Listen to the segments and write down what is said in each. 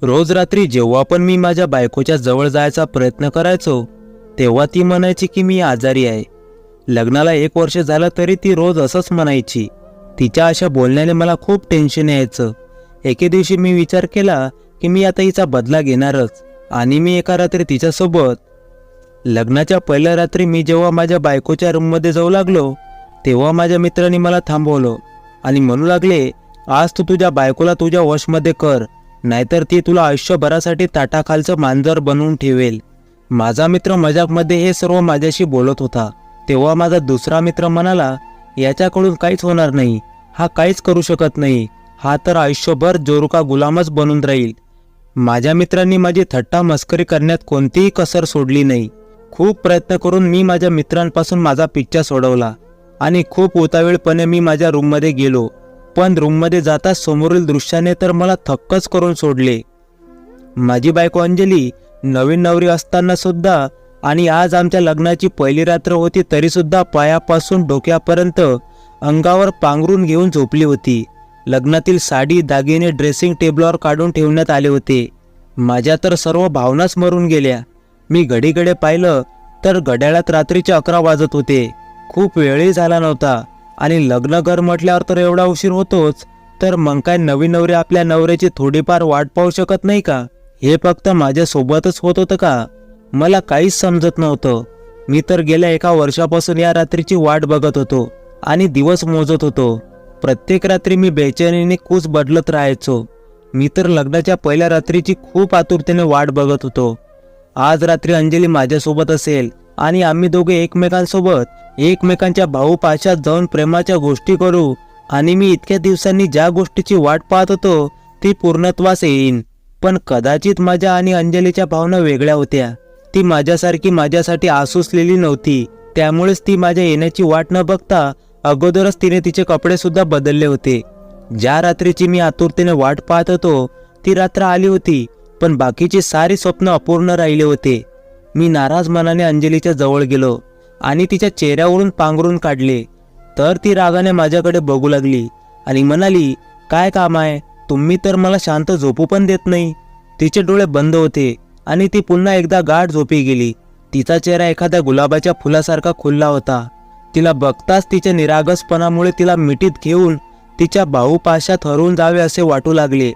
रोज रात्री जेव्हा पण मी माझ्या बायकोच्या जवळ जायचा प्रयत्न करायचो तेव्हा ती म्हणायची की मी आजारी आहे. लग्नाला 1 वर्ष झालं तरी ती रोज असंच म्हणायची. तिच्या अशा बोलण्याने मला खूप टेन्शन यायचं. एके दिवशी मी विचार केला की मी आता हिचा बदला घेणारच आणि मी एका रात्री तिच्यासोबत लग्नाच्या पहिल्या रात्री मी जेव्हा माझ्या बायकोच्या रूममध्ये जाऊ लागलो तेव्हा माझ्या मित्रांनी मला थांबवलं आणि म्हणू लागले, आज तू तुझ्या बायकोला तुझ्या वशमध्ये कर, नाहीतर ती तुला आयुष्यभरासाठी ताटाखालचं मांजर बनवून ठेवेल. माझा मित्र मजाकमध्ये हे सर्व माझ्याशी बोलत होता. तेव्हा माझा दुसरा मित्र म्हणाला, याच्याकडून काहीच होणार नाही, हा काहीच करू शकत नाही, हा तर आयुष्यभर जोरुका गुलामच बनून राहील. माझ्या मित्रांनी माझी थट्टा मस्करी करण्यात कोणतीही कसर सोडली नाही. खूप प्रयत्न करून मी माझ्या मित्रांपासून माझा पिच्छा सोडवला आणि खूप उतावीळपणे मी माझ्या रूममध्ये गेलो. पण रूममध्ये जाताच समोरील दृश्याने तर मला थक्कच करून सोडले. माझी बायको अंजली नवीन नवरी असताना सुद्धा आणि आज आमच्या लग्नाची पहिली रात्र होती तरी सुद्धा पायापासून डोक्यापर्यंत अंगावर पांघरून घेऊन झोपली होती. लग्नातील साडी दागिने ड्रेसिंग टेबलवर काढून ठेवण्यात आले होते. माझ्या तर सर्व भावनाच मरून गेल्या. मी घडीकडे पाहिलं तर घड्याळात रात्रीचे 11 वाजत होते. खूप वेळही झाला नव्हता आणि लग्न घर म्हटल्यावर तर एवढा उशीर होतोच, तर मग काय नवीन नवरी आपल्या नवऱ्याची थोडीफार वाट पाहू शकत नाही का? हे फक्त माझ्यासोबतच होत होतं का? मला काहीच समजत नव्हतं. मी तर गेल्या 1 वर्षापासून या रात्रीची वाट बघत होतो आणि दिवस मोजत होतो. प्रत्येक रात्री मी बेचैनीने कूच बदलत राहायचो. मी तर लग्नाच्या पहिल्या रात्रीची खूप आतुरतेने वाट बघत होतो. आज रात्री अंजली माझ्यासोबत असेल आणि आम्ही दोघे एकमेकांसोबत एकमेकांच्या भाऊपाशात जाऊन प्रेमाच्या गोष्टी करू आणि मी इतक्या दिवसांनी ज्या गोष्टीची वाट पाहत होतो ती पूर्णत्वास येईन. पण कदाचित माझ्या आणि अंजलीच्या भावना वेगळ्या होत्या. ती माझ्यासारखी माझ्यासाठी आसुसलेली नव्हती. त्यामुळेच ती माझ्या येण्याची वाट न बघता अगोदरच तिने तिचे कपडे सुद्धा बदलले होते. ज्या रात्रीची मी आतुरतेने वाट पाहत होतो ती रात्र आली होती, पण बाकीची सारी स्वप्न अपूर्ण राहिले होते. मी नाराज मनाने अंजलीच्या जवळ गेलो आणि तिच्या चेहऱ्यावरून पांघरून काढले. तर ती रागाने माझ्याकडे बघू लागली आणि म्हणाली, काय काम आहे? तुम्ही तर मला शांत झोपू पण देत नाही. तिचे डोळे बंद होते आणि ती पुन्हा एकदा गाढ झोपी गेली. तिचा चेहरा एखाद्या गुलाबाच्या फुलासारखा खुलला होता. तिला बघताच तिच्या निरागसपणामुळे तिला मिठीत घेऊन तिच्या बाहुपाशात हरवून जावे असे वाटू लागले.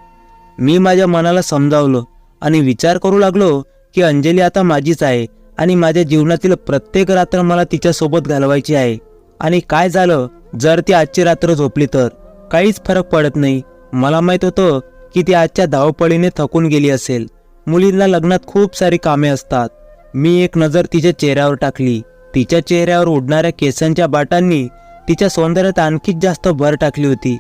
मी माझ्या मनाला समजावलं आणि विचार करू लागलो की अंजली आता माझीच आहे आणि माझ्या जीवनातील प्रत्येक रात्र मला तिच्यासोबत घालवायची आहे. आणि काय झालं जर ती आजची रात्र झोपली तर? काहीच फरक पडत नाही. मला माहित होतं की ती आजच्या धावपळीने थकून गेली असेल. मुलींना लग्नात खूप सारी कामे असतात. मी एक नजर तिच्या चेहऱ्यावर टाकली. तिच्या चेहऱ्यावर उडणाऱ्या केसांच्या बाटांनी तिच्या सौंदर्यात आणखीच जास्त भर टाकली होती.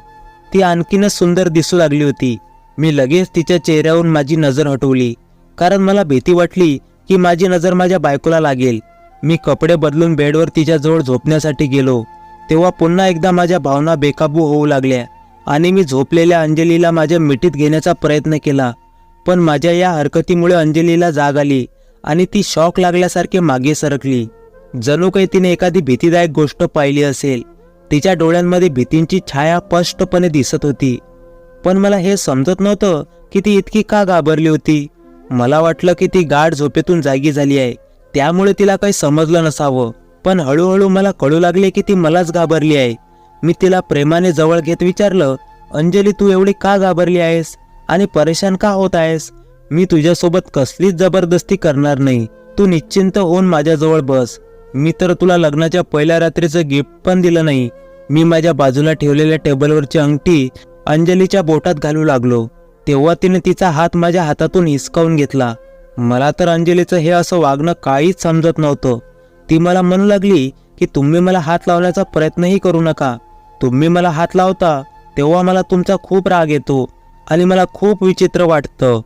ती आणखीनच सुंदर दिसू लागली होती. मी लगेच तिच्या चेहऱ्यावरून माझी नजर हटवली, कारण मला भीती वाटली की माझी नजर माझ्या बायकोला लागेल. मी कपडे बदलून बेडवर तिच्याजवळ झोपण्यासाठी गेलो तेव्हा पुन्हा एकदा माझ्या भावना बेकाबू होऊ लागल्या आणि मी झोपलेल्या अंजलीला माझ्या मिठीत घेण्याचा प्रयत्न केला. पण माझ्या या हरकतीमुळे अंजलीला जाग आली आणि ती शॉक लागल्यासारखे मागे सरकली. जणू काही तिने एखादी भीतीदायक गोष्ट पाहिली असेल. तिच्या डोळ्यांमध्ये भीतींची छाया स्पष्टपणे दिसत होती. पण मला हे समजत नव्हतं की ती इतकी का घाबरली होती. मला वाटलं की ती गाढ झोपेतून जागी झाली आहे, त्यामुळे तिला काही समजलं नसावं. पण हळूहळू मला कळू लागले की ती मलाच घाबरली आहे. मी तिला प्रेमाने जवळ घेत विचारलं, अंजली तू एवढी का घाबरली आहेस आणि परेशान का होत आहेस? मी तुझ्यासोबत कसलीच जबरदस्ती करणार नाही. तू निश्चिंत होऊन माझ्याजवळ बस. मी तर तुला लग्नाच्या पहिल्या रात्रीचं गिफ्ट पण दिलं नाही. मी माझ्या बाजूला ठेवलेल्या टेबलवरची अंगठी अंजलीच्या बोटात घालू लागलो तेव्हा तिने तिचा हात माझ्या हातातून हिसकावून घेतला. मला तर अंजलीचं हे असं वागणं काहीच समजत नव्हतं. ती मला म्हणू लागली की तुम्ही मला हात लावण्याचा प्रयत्नही करू नका. तुम्ही मला हात लावता तेव्हा मला तुमचा खूप राग येतो आणि मला खूप विचित्र वाटतं.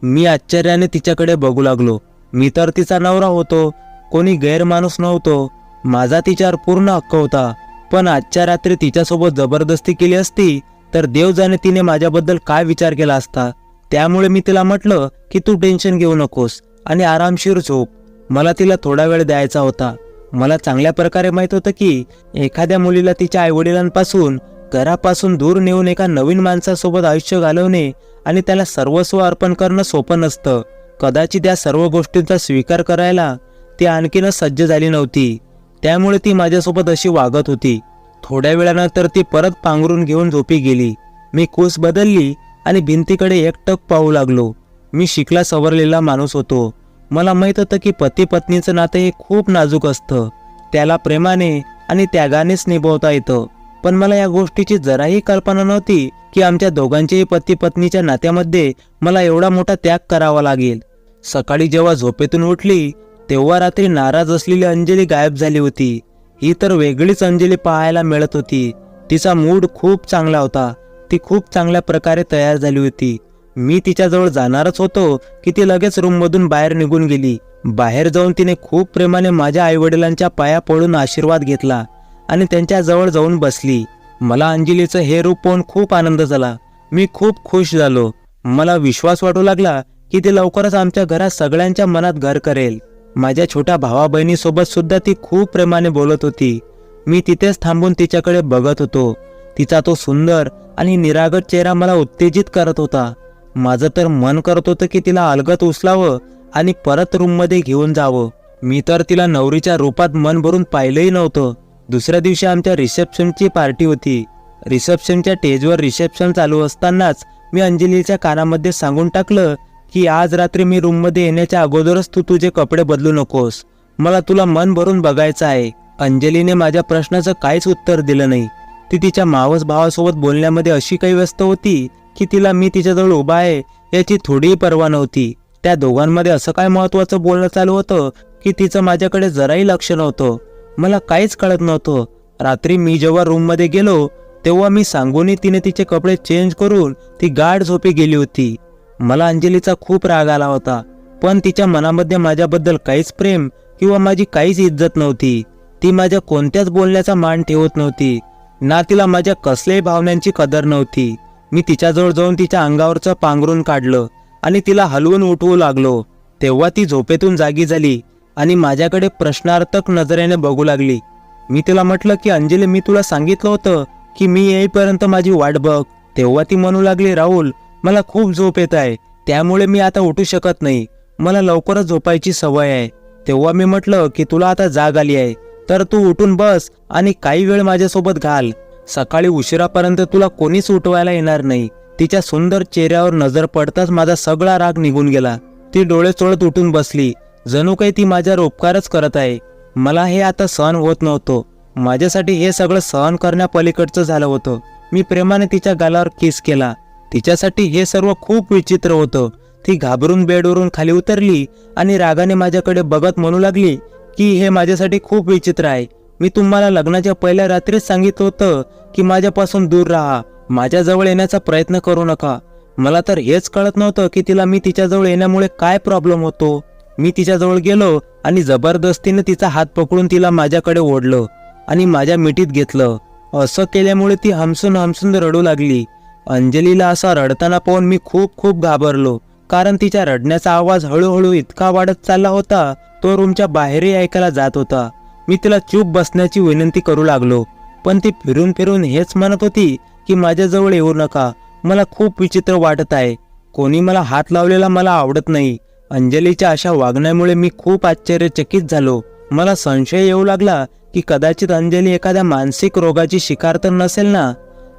मी आश्चर्याने तिच्याकडे बघू लागलो. मी तर तिचा नवरा होतो, कोणी गैरमाणूस नव्हतो. माझा तिच्यावर पूर्ण हक्क होता. पण आजच्या रात्री तिच्यासोबत जबरदस्ती केली असती तर देव जाणे तिने माझ्याबद्दल काय विचार केला असता. त्यामुळे मी तिला म्हटलं की तू टेन्शन घेऊ नकोस आणि आरामशीर झोप. मला तिला थोडा वेळ द्यायचा होता. मला चांगल्या प्रकारे माहित होतं की एखाद्या मुलीला तिच्या आईवडिलांपासून घरापासून दूर नेऊन एका नवीन माणसासोबत आयुष्य घालवणे आणि त्याला सर्वस्व अर्पण करणं सोपं नसतं. कदाचित या सर्व गोष्टींचा स्वीकार करायला ती आणखीनच सज्ज झाली नव्हती. त्यामुळे ती माझ्यासोबत अशी वागत होती. थोड्या वेळानंतर ती परत पांघरून घेऊन झोपी गेली. मी कूस बदलली आणि भिंतीकडे एकटक पाहू लागलो. मी शिकला सवरलेला माणूस होतो. मला माहीत होतं की पती पत्नीचं नातं हे खूप नाजूक असतं. त्याला प्रेमाने आणि त्यागानेच निभवता येतं. पण मला या गोष्टीची जराही कल्पना नव्हती की आमच्या दोघांच्याही पती पत्नीच्या नात्यामध्ये मला एवढा मोठा त्याग करावा लागेल. सकाळी जेव्हा झोपेतून उठली तेव्हा रात्री नाराज असलेली अंजली गायब झाली होती. ही तर वेगळीच अंजली पाहायला मिळत होती. तिचा मूड खूप चांगला होता. ती खूप चांगल्या प्रकारे तयार झाली होती. मी तिच्याजवळ जाणारच होतो की ती लगेच रूममधून बाहेर निघून गेली. बाहेर जाऊन तिने खूप प्रेमाने माझ्या आईवडिलांच्या पाया पडून आशीर्वाद घेतला आणि त्यांच्या जवळ जाऊन बसली. मला अंजलीचं हे रूप पाहून खूप आनंद झाला. मी खूप खुश झालो. मला विश्वास वाटू लागला की ती लवकरच आमच्या घरात सगळ्यांच्या मनात घर करेल. माझ्या छोट्या भावा बहिणीसोबत सुद्धा ती खूप प्रेमाने बोलत होती. मी तिथेच थांबून तिच्याकडे बघत होतो. तिचा तो सुंदर आणि निरागस चेहरा मला उत्तेजित करत होता. माझं तर मन करत होतं की तिला अलगद उचलावं आणि परत रूममध्ये घेऊन जावं. मी तर तिला नवरीच्या रूपात मन भरून पाहिलंही नव्हतं. दुसऱ्या दिवशी आमच्या रिसेप्शनची पार्टी होती. रिसेप्शनच्या स्टेजवर रिसेप्शन चालू असतानाच मी अंजलीच्या कानामध्ये सांगून टाकलं की आज रात्री मी रूममध्ये येण्याच्या अगोदरच तू तुझे कपडे बदलू नकोस. मला तुला मन भरून बघायचं आहे. अंजलीने माझ्या प्रश्नाचं काहीच उत्तर दिलं नाही. ती तिच्या मावस भावासोबत बोलण्यामध्ये अशी काही व्यस्त होती की तिला मी तिच्याजवळ उभा आहे याची थोडीही पर्वा नव्हती. त्या दोघांमध्ये असं काय महत्वाचं बोलणं चालू होतं की तिचं माझ्याकडे जराही लक्ष नव्हतं. मला काहीच कळत नव्हतं. रात्री मी जेव्हा रूममध्ये गेलो तेव्हा मी सांगूनही तिने तिचे कपडे चेंज करून ती गाढ झोपी गेली होती. मला अंजलीचा खूप राग आला होता. पण तिच्या मनामध्ये माझ्याबद्दल काहीच प्रेम किंवा माझी काहीच इज्जत नव्हती. ती माझ्या कोणत्याच बोलण्याचा मान ठेवत नव्हती. ना तिला माझ्या कसल्याही भावनांची कदर नव्हती. मी तिच्याजवळ जाऊन तिच्या अंगावरचं पांघरून काढलं आणि तिला हलवून उठवू लागलो. तेव्हा ती झोपेतून जागी झाली आणि माझ्याकडे प्रश्नार्थक नजरेने बघू लागली. मी तिला म्हटलं की अंजली, मी तुला सांगितलं होतं की मी येईपर्यंत माझी वाट बघ. तेव्हा ती म्हणू लागली, राहुल, मला खूप झोप येत आहे, त्यामुळे मी आता उठू शकत नाही. मला लवकरच झोपायची सवय आहे. तेव्हा मी म्हटलं की तुला आता जाग आली आहे तर तू उठून बस आणि काही वेळ माझ्यासोबत घाल. सकाळी उशिरापर्यंत तुला कोणीच उठवायला येणार नाही. तिच्या सुंदर चेहऱ्यावर नजर पडताच माझा सगळा राग निघून गेला. ती डोळे चोळत उठून बसली. जणू काही ती माझ्यावर उपकारच करत आहे. मला हे आता सहन होत नव्हतं. माझ्यासाठी हे सगळं सहन करण्यापलीकडचं झालं होतं. मी प्रेमाने तिच्या गालावर किस केला. तिच्यासाठी हे सर्व खूप विचित्र होतं. ती घाबरून बेडवरून खाली उतरली आणि रागाने माझ्याकडे बघत म्हणू लागली की हे माझ्यासाठी खूप विचित्र आहे. मी तुम्हाला लग्नाच्या पहिल्या रात्रीच सांगितलं होतं की माझ्यापासून दूर राहा, माझ्याजवळ येण्याचा प्रयत्न करू नका. मला तर हेच कळत नव्हतं की तिला मी तिच्याजवळ येण्यामुळे काय प्रॉब्लेम होतो. मी तिच्याजवळ गेलो आणि जबरदस्तीने तिचा हात पकडून तिला माझ्याकडे ओढलं आणि माझ्या मिठीत घेतलं. असं केल्यामुळे ती हमसून हमसून रडू लागली. अंजलीला असा रडताना पाहून मी खूप खूप घाबरलो, कारण तिच्या रडण्याचा आवाज हळूहळू इतका वाढत चालला होता तो रूमच्या बाहेरही ऐकायला जात होता. मी तिला चूप बसण्याची विनंती करू लागलो, पण ती फिरून फिरून हेच म्हणत होती की माझ्याजवळ येऊ नका, मला खूप विचित्र वाटत आहे, कोणी मला हात लावलेला मला आवडत नाही. अंजलीच्या अशा वागण्यामुळे मी खूप आश्चर्यचकित झालो. मला संशय येऊ लागला की कदाचित अंजली एखाद्या मानसिक रोगाची शिकार तर नसेल ना,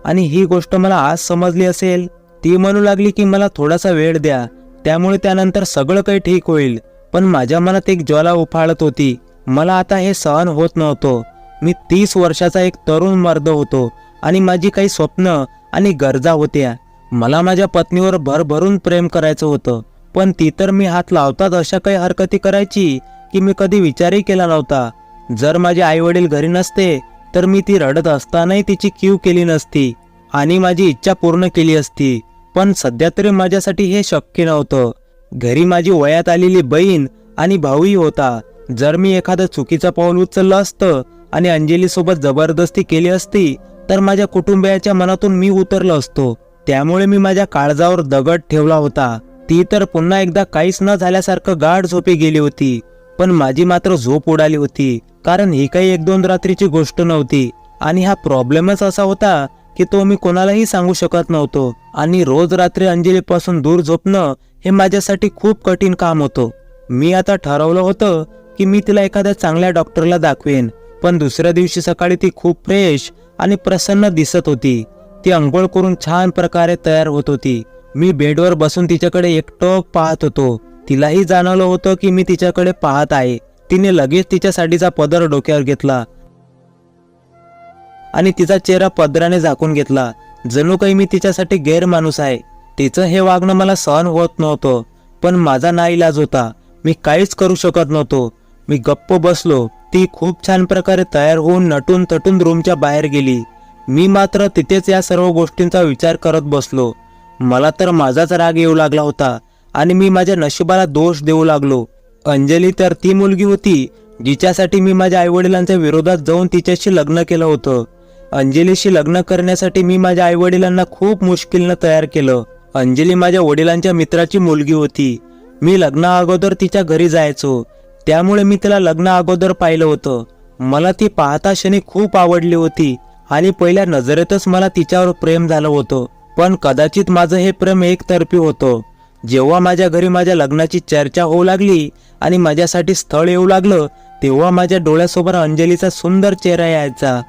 आणि ही गोष्ट मला आज समजली असेल. ती म्हणू लागली की मला थोडासा वेळ द्या, त्यामुळे त्यानंतर सगळं काही ठीक होईल. पण माझ्या मनात एक ज्वाला उफाळत होती. मला आता हे सहन होत नव्हतं. मी 30 वर्षाचा एक तरुण मर्द होतो आणि माझी काही स्वप्न आणि गरजा होत्या. मला माझ्या पत्नीवर भरभरून प्रेम करायचं होतं, पण ती तर मी हात लावतात अशा काही हरकती करायची की मी कधी विचारही केला नव्हता. जर माझे आई वडील घरी नसते तर मी ती रडत असतानाही तिची कीव केली नसती आणि माझी इच्छा पूर्ण केली असती. पण सध्या तरी माझ्यासाठी हे शक्य नव्हतं. घरी माझी वयात आलेली बहीण आणि भाऊही होता. जर मी एखादं चुकीचं पाऊल उचललं असतं आणि अंजलीसोबत जबरदस्ती केली असती तर माझ्या कुटुंबियाच्या मनातून मी उतरलो असतो. त्यामुळे मी माझ्या काळजावर दगड ठेवला होता. ती तर पुन्हा एकदा काहीच न झाल्यासारखं गाढ झोपी गेली होती. पण माझी मात्र झोप उडाली होती, कारण ही काही 1-2 रात्रीची गोष्ट नव्हती. आणि हा प्रॉब्लेमच असा होता की तो मी कोणालाही सांगू शकत नव्हतो आणि रोज रात्री अंजलीपासून दूर झोपणं हे माझ्यासाठी खूप कठीण काम होतं. मी आता ठरवलं होतं की मी तिला एखाद्या चांगल्या डॉक्टरला दाखवेन. पण दुसऱ्या दिवशी सकाळी ती खूप फ्रेश आणि प्रसन्न दिसत होती. ती अंघोळ करून छान प्रकारे तयार होत होती. मी बेडवर बसून तिच्याकडे एकटक पाहत होतो. तिलाही जाणवलं होतं की मी तिच्याकडे पाहत आहे. तिने लगेच तिच्या साडीचा पदर डोक्यावर घेतला आणि तिचा चेहरा पदराने झाकून घेतला, जणू काही मी तिच्यासाठी गैरमाणूस आहे. तिचं हे वागणं मला सहन होत नव्हतं, पण माझा नाईलाज होता. मी काहीच करू शकत नव्हतो. मी गप्प बसलो. ती खूप छान प्रकारे तयार होऊन नटून तटून रूमच्या बाहेर गेली. मी मात्र तिथेच या सर्व गोष्टींचा विचार करत बसलो. मला तर माझाच राग येऊ लागला होता आणि मी माझ्या नशिबाला दोष देऊ लागलो. अंजली तर ती मुलगी होती जिच्यासाठी मी माझ्या आईवडिलांच्या विरोधात जाऊन तिच्याशी लग्न केलं होतं. अंजलीशी लग्न करण्यासाठी मी माझ्या आईवडिलांना खूप मुश्किलनं तयार केलं. अंजली माझ्या वडिलांच्या मित्राची मुलगी होती. मी लग्ना अगोदर तिच्या घरी जायचो, त्यामुळे मी तिला लग्न अगोदर पाहिलं होतं. मला ती पाहता क्षणी खूप आवडली होती आणि पहिल्या नजरेतच मला तिच्यावर प्रेम झालं होतं. पण कदाचित माझं हे प्रेम एकतर्फी होतं. जेव्हा माझ्या घरी माझ्या लग्नाची चर्चा होऊ लागली आणि माझ्यासाठी स्थळ येऊ लागलं, तेव्हा माझ्या डोळ्यासमोर अंजलीचा सुंदर चेहरा यायचा.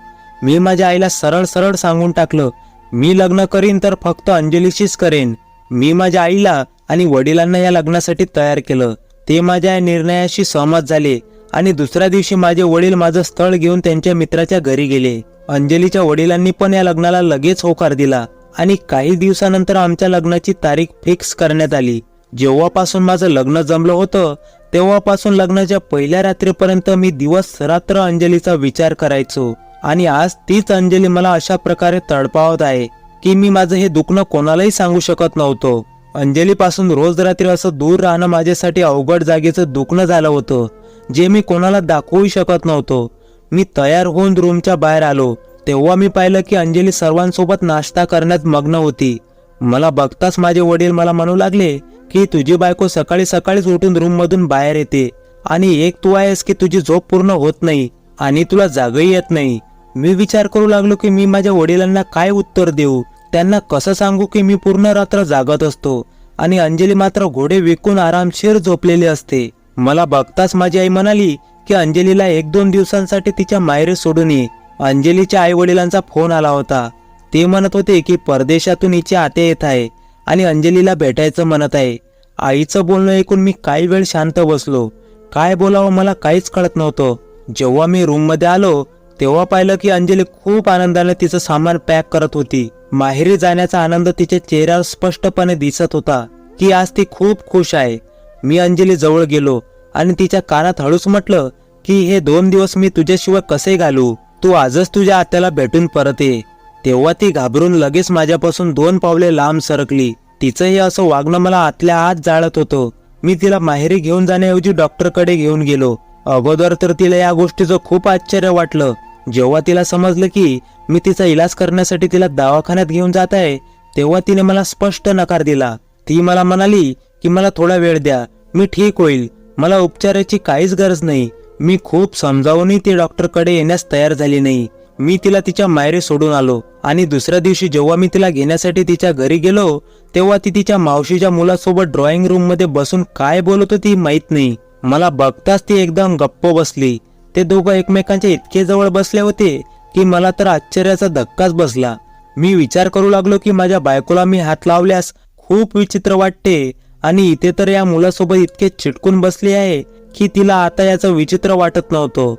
मी माझ्या आईला सरळ सरळ सांगून टाकलं, मी लग्न करीन तर फक्त अंजलीशीच करेन. मी माझ्या आईला आणि वडिलांना या लग्नासाठी तयार केलं. ते माझ्या या निर्णयाशी सहमत झाले आणि दुसऱ्या दिवशी माझे वडील माझं स्थळ घेऊन त्यांच्या मित्राच्या घरी गेले. अंजलीच्या वडिलांनी पण या लग्नाला लगेच होकार दिला आणि काही दिवसानंतर आमच्या लग्नाची तारीख फिक्स करण्यात आली. जेव्हापासून माझं लग्न जमलं होतं तेव्हापासून लग्नाच्या पहिल्या रात्रीपर्यंत मी दिवस रात्र अंजलीचा विचार करायचो आणि आज तीच अंजली मला अशा प्रकारे तडपावत आहे की मी माझं हे दुखणं कोणालाही सांगू शकत नव्हतो. अंजलीपासून रोज रात्री असं दूर राहणं माझ्यासाठी अवघड जागेचं दुखणं झालं होतं, जे मी कोणाला दाखवू शकत नव्हतो. मी तयार होऊन रूमच्या बाहेर आलो तेव्हा मी पाहिलं की अंजली सर्वांसोबत नाश्ता करण्यात मग्न होती. मला बघताच माझे वडील मला म्हणू लागले की तुझी बायको सकाळी सकाळीच उठून रूममधून बाहेर येते आणि एक तू आहेस की तुझी झोप पूर्ण होत नाही आणि तुला जागही येत नाही. मी विचार करू लागलो की मी माझ्या वडिलांना काय उत्तर देऊ. त्यांना कसं सांगू की मी पूर्ण रात्र जागत असतो आणि अंजली मात्र घोडे विकून आरामशीर झोपलेली असते. मला बघताच माझी आई म्हणाली की अंजलीला 1-2 दिवसांसाठी तिच्या माहेरी सोडून ये. अंजलीच्या आई वडिलांचा फोन आला होता. ते म्हणत होते की परदेशातून हिची आत्या येत आहे आणि अंजलीला भेटायचं म्हणत आहे. आईचं बोलणं ऐकून मी काही वेळ शांत बसलो. काय बोलावं मला काहीच कळत नव्हतं. जेव्हा मी रूममध्ये आलो तेव्हा पाहिलं की अंजली खूप आनंदाने तिचं सामान पॅक करत होती. माहेरी जाण्याचा आनंद तिच्या चेहऱ्यावर स्पष्टपणे दिसत होता की आज ती खूप खुश आहे. मी अंजली जवळ गेलो आणि तिच्या कानात हळूच म्हटलं की हे 2 दिवस मी तुझ्याशिवाय कसे घालू. तू आजच तुझ्या आत्याला भेटून परत ये. तेव्हा ती घाबरून लगेच माझ्यापासून 2 पावले लांब सरकली. तिचं हे असं वागणं मला आतल्या आत जाळत होतं. मी तिला माहेरी घेऊन जाण्याऐवजी डॉक्टरकडे घेऊन गेलो. अगोदर तर तिला या गोष्टीचं खूप आश्चर्य वाटलं. जेव्हा तिला समजलं की मी तिचा इलाज करण्यासाठी तिला दवाखान्यात घेऊन जात आहे तेव्हा तिने मला स्पष्ट नकार दिला. ती मला म्हणाली की मला थोडा वेळ द्या, मी ठीक होईल, मला उपचाराची काहीच गरज नाही. मी खूप समजावूनही ती डॉक्टरकडे येण्यास तयार झाली नाही. मी तिला तिच्या माहेरी सोडून आलो आणि दुसऱ्या दिवशी जेव्हा मी तिला घेण्यासाठी तिच्या घरी गेलो तेव्हा ती तिच्या मावशीच्या मुलासोबत ड्रॉइंग रूम मध्ये बसून काय बोलत होती माहित नाही. मला बघताच ती एकदम गप्प बसली. ते दोघं एकमेकांच्या इतके जवळ बसले होते की मला तर आश्चर्याचा धक्काच बसला. मी विचार करू लागलो की माझ्या बायकोला मी हात लावल्यास खूप विचित्र वाटते आणि इथे तर या मुलासोबत इतके चिटकून बसली आहे की तिला आता याचं विचित्र वाटत नव्हतं.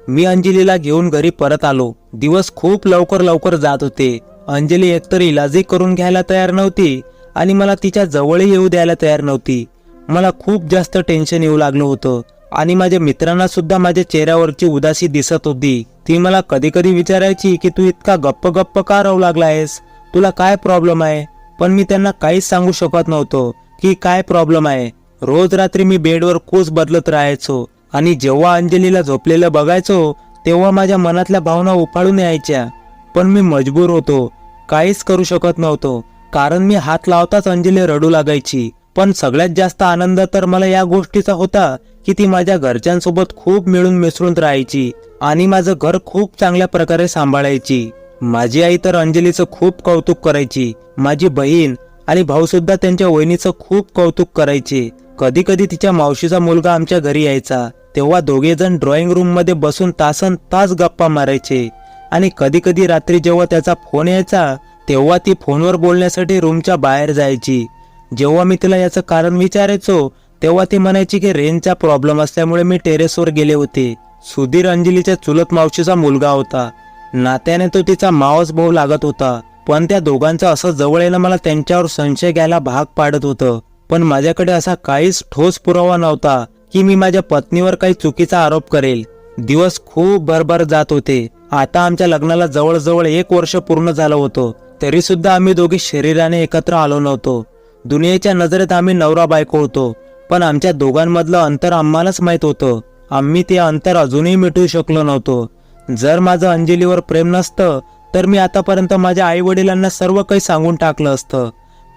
मी अंजलीला घेऊन घरी परत आलो. दिवस खूप लवकर जात होते. अंजली एकतर इलाजही करून घ्यायला तयार नव्हती आणि मला तिच्या जवळही येऊ द्यायला तयार नव्हती. मला खूप जास्त टेन्शन येऊ लागलं होतं आणि माझ्या मित्रांना सुद्धा माझ्या चेहऱ्यावरची उदासी दिसत होती. ती मला कधी कधी विचारायची की तू इतका गप्प का राहू लागला आहेस, तुला काय प्रॉब्लेम आहे. पण मी त्यांना काहीच सांगू शकत नव्हतो की काय प्रॉब्लेम आहे. रोज रात्री मी बेडवर कूस बदलत राहायचो आणि जेव्हा अंजलीला झोपलेलं बघायचो तेव्हा माझ्या मनातल्या भावना उफाळून यायच्या. पण मी मजबूर होतो, काहीच करू शकत नव्हतो, कारण मी हात लावताच अंजली रडू लागायची. पण सगळ्यात जास्त आनंद तर मला या गोष्टीचा होता की ती माझ्या घरच्यांसोबत खूप मिळून मिसळून राहायची आणि माझं घर खूप चांगल्या प्रकारे सांभाळायची. माझी आई तर अंजलीचं खूप कौतुक करायची. माझी बहीण आणि भाऊ सुद्धा त्यांच्या वहिनीचं खूप कौतुक करायचे. कधी कधी तिच्या मावशीचा मुलगा आमच्या घरी यायचा तेव्हा दोघे जण ड्रॉइंग रूम मध्ये बसून तासन तास गप्पा मारायचे. आणि कधी कधी रात्री जेव्हा त्याचा फोन यायचा तेव्हा ती फोनवर बोलण्यासाठी रूमच्या बाहेर जायची. जेव्हा मी तिला याचं कारण विचारायचो तेव्हा ती म्हणायची की रेंजचा प्रॉब्लेम असल्यामुळे मी टेरेसवर गेले होते. सुधीर अंजलीच्या चुलत मावशीचा मुलगा होता. नात्याने तो तिचा मावस भाऊ लागत होता. पण त्या दोघांचं असं जवळ येणं मला त्यांच्यावर संशय घ्यायला भाग पाडत होतं. पण माझ्याकडे असा काहीच ठोस पुरावा नव्हता की मी माझ्या पत्नीवर काही चुकीचा आरोप करेल. दिवस खूप भरभर जात होते. आता आमच्या लग्नाला जवळजवळ 1 वर्ष पूर्ण झालं होतं. तरी सुद्धा आम्ही दोघे शरीराने एकत्र आलो नव्हतो. दुनियेच्या नजरेत आम्ही नवरा बायको होतो. पण आमच्या दोघांमधलं अंतर आम्हालाच माहित होतं. आम्ही ते अंतर अजूनही मिटवू शकलो नव्हतो. जर माझं अंजलीवर प्रेम नसतं तर मी आतापर्यंत माझ्या आई वडिलांना सर्व काही सांगून टाकलं असतं.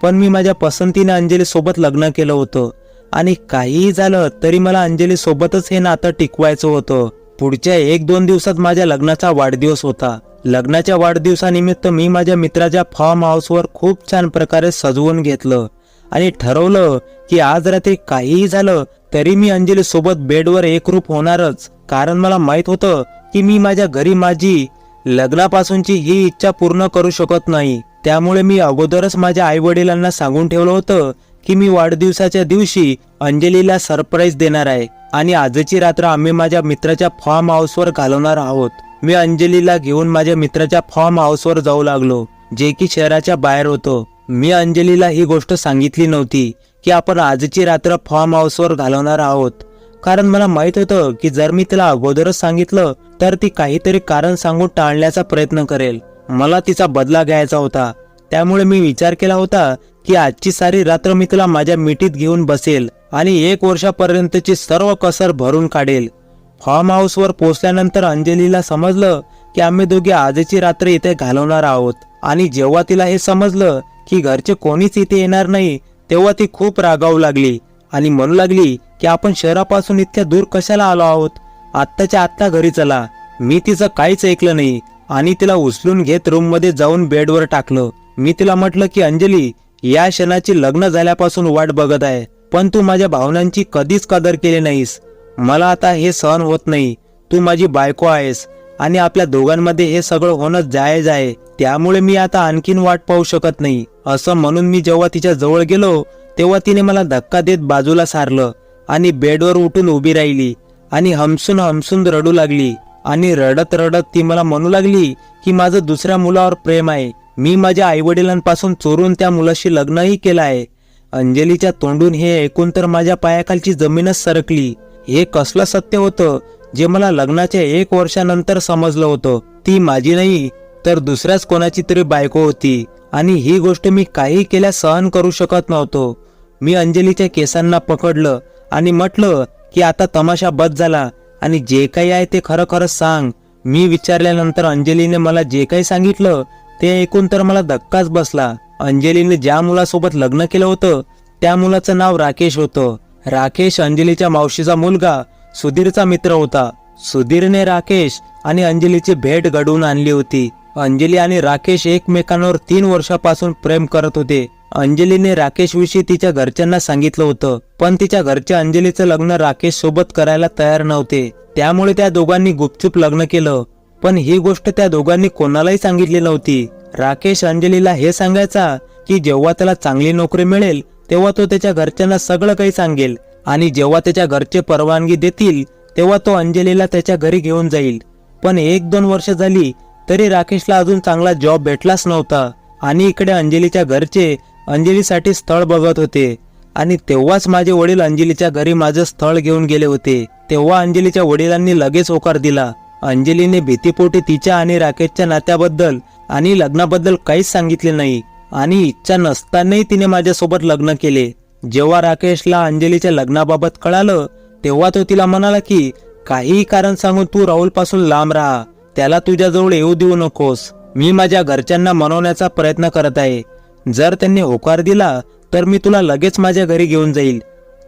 पण मी माझ्या पसंतीने अंजली सोबत लग्न केलं होतं आणि काहीही झालं तरी मला अंजली सोबतच हे नातं टिकवायचं होतं. पुढच्या 1-2 दिवसात माझ्या लग्नाचा वाढदिवस होता. लग्नाच्या वाढदिवसानिमित्त मी माझ्या मित्राच्या फार्म हाऊसवर खूप छान प्रकारे सजवून घेतलं आणि ठरवलं की आज रात्री काहीही झालं तरी मी अंजली सोबत बेडवर एकरूप होणारच. कारण मला माहित होतं की मी माझ्या घरी माझी लग्नापासूनची ही इच्छा पूर्ण करू शकत नाही. त्यामुळे मी अगोदरच माझ्या आई वडिलांना सांगून ठेवलं होतं की मी वाढदिवसाच्या दिवशी अंजलीला सरप्राईज देणार आहे आणि आजची रात्र आम्ही माझ्या मित्राच्या फार्म हाऊसवर घालवणार आहोत. मी अंजलीला घेऊन माझ्या मित्राच्या फार्म हाऊसवर जाऊ लागलो, जे की शहराच्या बाहेर होतं. मी अंजलीला ही गोष्ट सांगितली नव्हती की आपण आजची रात्र फार्म हाऊसवर घालवणार आहोत. कारण मला माहित होतं की जर मी तिला अगोदरच सांगितलं तर ती काहीतरी कारण सांगून टाळण्याचा प्रयत्न करेल. मला तिचा बदला घ्यायचा होता. त्यामुळे मी विचार केला होता की आजची सारी रात्र मी तिला माझ्या मिठीत घेऊन बसेल आणि 1 वर्षापर्यंतची सर्व कसर भरून काढेल. फार्म हाऊसवर पोहोचल्यानंतर अंजलीला समजलं की आम्ही दोघे आजची रात्र इथे घालवणार आहोत. आणि जेव्हा तिला हे समजलं की घरचे कोणीच इथे येणार नाही तेव्हा ती खूप रागावू लागली आणि म्हणू लागली की आपण शहरापासून इतक्या दूर कशाला आलो आहोत, आत्ताच्या आत्ता घरी चला. मी तिचं काहीच ऐकलं नाही आणि तिला उचलून घेत रूम मध्ये जाऊन बेडवर टाकलं. मी तिला म्हटलं की अंजली, या क्षणाची लग्न झाल्यापासून वाट बघत आहे, पण तू माझ्या भावनांची कधीच कदर केली नाहीस. मला आता हे सहन होत नाही. तू माझी बायको आहेस आणि आपल्या दोघांमध्ये हे सगळं होणं जायज आहे. त्यामुळे मी आता आणखीन वाट पाहू शकत नाही. असं म्हणून मी जेव्हा तिच्या जवळ गेलो तेव्हा तिने मला धक्का देत बाजूला सारलं आणि बेडवर उठून उभी राहिली आणि हमसून हमसून रडू लागली. आणि रडत रडत ती मला म्हणू लागली की माझं दुसऱ्या मुलावर प्रेम आहे. मी माझ्या आईवडिलांपासून चोरून त्या मुलाशी लग्नही केलं आहे. अंजलीच्या तोंडून हे ऐकून तर माझ्या पायाखालची जमीनच सरकली. हे कसलं सत्य होतं जे मला लग्नाच्या 1 वर्षानंतर समजलं होतं. ती माझी नाही तर दुसऱ्याच कोणाची तरी बायको होती आणि ही गोष्ट मी काही केल्या सहन करू शकत नव्हतो. मी अंजलीच्या केसांना पकडलं आणि म्हटलं की आता तमाशा बस झाला आणि जे काही आहे ते खरं खरं सांग. मी विचारल्यानंतर अंजलीने मला जे काही सांगितलं ते ऐकून तर मला धक्काच बसला. अंजलीने ज्या मुलासोबत लग्न केलं होतं त्या मुलाचं नाव राकेश होतं. राकेश अंजलीच्या मावशीचा मुलगा सुधीरचा मित्र होता. सुधीरने राकेश आणि अंजलीची भेट घडवून आणली होती. अंजली आणि राकेश एकमेकांवर 3 वर्षापासून प्रेम करत होते. अंजलीने राकेश विषयी तिच्या घरच्यांना सांगितलं होतं, पण तिच्या घरचे अंजलीचं लग्न राकेश सोबत करायला तयार नव्हते. त्यामुळे त्या दोघांनी गुपचूप लग्न केलं. पण ही गोष्ट त्या दोघांनी कोणालाही सांगितली नव्हती. राकेश अंजलीला हे सांगायचा की जेव्हा त्याला चांगली नोकरी मिळेल तेव्हा तो त्याच्या घरच्यांना सगळं काही सांगेल आणि जेव्हा त्याच्या घरचे परवानगी देतील तेव्हा तो अंजलीला त्याच्या घरी घेऊन जाईल. पण 1-2 वर्ष झाली तरी राकेशला अजून चांगला जॉब भेटलाच नव्हता आणि इकडे अंजलीच्या घरचे अंजलीसाठी स्थळ बघत होते. आणि तेव्हाच माझे वडील अंजलीच्या घरी माझं स्थळ घेऊन गेले होते. तेव्हा अंजलीच्या वडिलांनी लगेच होकार दिला. अंजलीने भीतीपोटी तिच्या आणि राकेशच्या नात्याबद्दल आणि लग्नाबद्दल काहीच सांगितले नाही आणि इच्छा नसतानाही तिने माझ्यासोबत लग्न केले. जेव्हा राकेशला अंजलीच्या लग्नाबाबत कळालं तेव्हा तो तिला म्हणाला की काहीही कारण सांगून तू राहुल पासून लांब राहा, त्याला तुझ्याजवळ येऊ देऊ नकोस. मी माझ्या घरच्यांना मनवण्याचा प्रयत्न करत आहे. जर त्यांनी होकार दिला तर मी तुला लगेच माझ्या घरी घेऊन जाईल.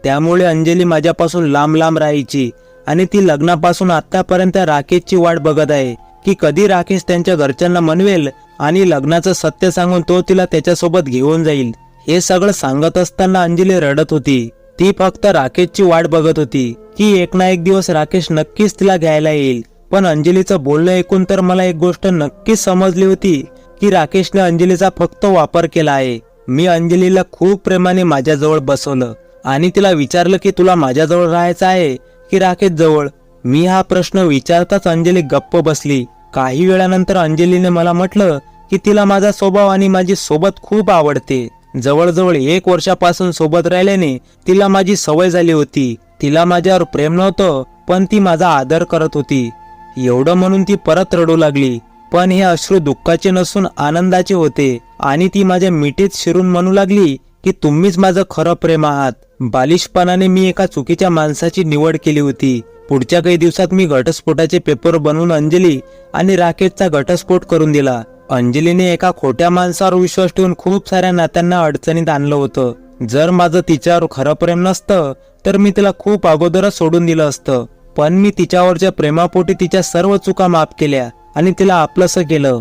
त्यामुळे अंजली माझ्यापासून लांब लांब राहायची आणि ती लग्नापासून आतापर्यंत राकेशची वाट बघत आहे की कधी राकेश त्यांच्या घरच्यांना मनवेल आणि लग्नाचं सत्य सांगून तो तिला त्याच्यासोबत घेऊन जाईल. हे सगळं सांगत असताना अंजली रडत होती. ती फक्त राकेशची वाट बघत होती की एक ना एक दिवस राकेश नक्कीच तिला घ्यायला येईल. पण अंजलीचं बोलणं ऐकून तर मला एक गोष्ट नक्कीच समजली होती की राकेशने अंजलीचा फक्त वापर केला आहे. मी अंजलीला खूप प्रेमाने माझ्याजवळ बसवलं आणि तिला विचारलं की तुला माझ्याजवळ राहायचं आहे की राकेश जवळ. मी हा प्रश्न विचारताच अंजली गप्प बसली. काही वेळानंतर अंजलीने मला म्हटलं की तिला माझा स्वभाव आणि माझी सोबत खूप आवडते. जवळजवळ 1 वर्षापासून सोबत राहिल्याने तिला माझी सवय झाली होती. तिला माझ्यावर प्रेम नव्हतं, पण ती माझा आदर करत होती. एवढं म्हणून ती परत रडू लागली. पण हे अश्रू दुःखाचे नसून आनंदाचे होते आणि ती माझ्या मिठीत शिरून म्हणू लागली की तुम्हीच माझं खरं प्रेम आहात. बालिशपणाने मी एका चुकीच्या माणसाची निवड केली होती. पुढच्या काही दिवसात मी घटस्फोटाचे पेपर बनवून अंजली आणि राकेशचा घटस्फोट करून दिला. अंजलीने एका खोट्या माणसावर विश्वास ठेवून खूप साऱ्या नात्यांना अडचणीत आणलं होतं. जर माझं तिच्यावर खरं प्रेम नसतं तर मी तिला खूप अगोदरच सोडून दिलं असतं. पण मी तिच्यावरच्या प्रेमापोटी तिच्या सर्व चुका माफ केल्या आणि तिला आपलंसं केलं.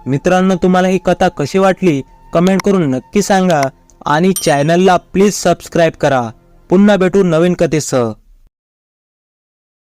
मित्रांनो, तुम्हाला ही कथा कशी वाटली कमेंट करून नक्की सांगा आणि चॅनलला प्लीज सबस्क्राईब करा. पुन्हा भेटू नवीन कथेसह.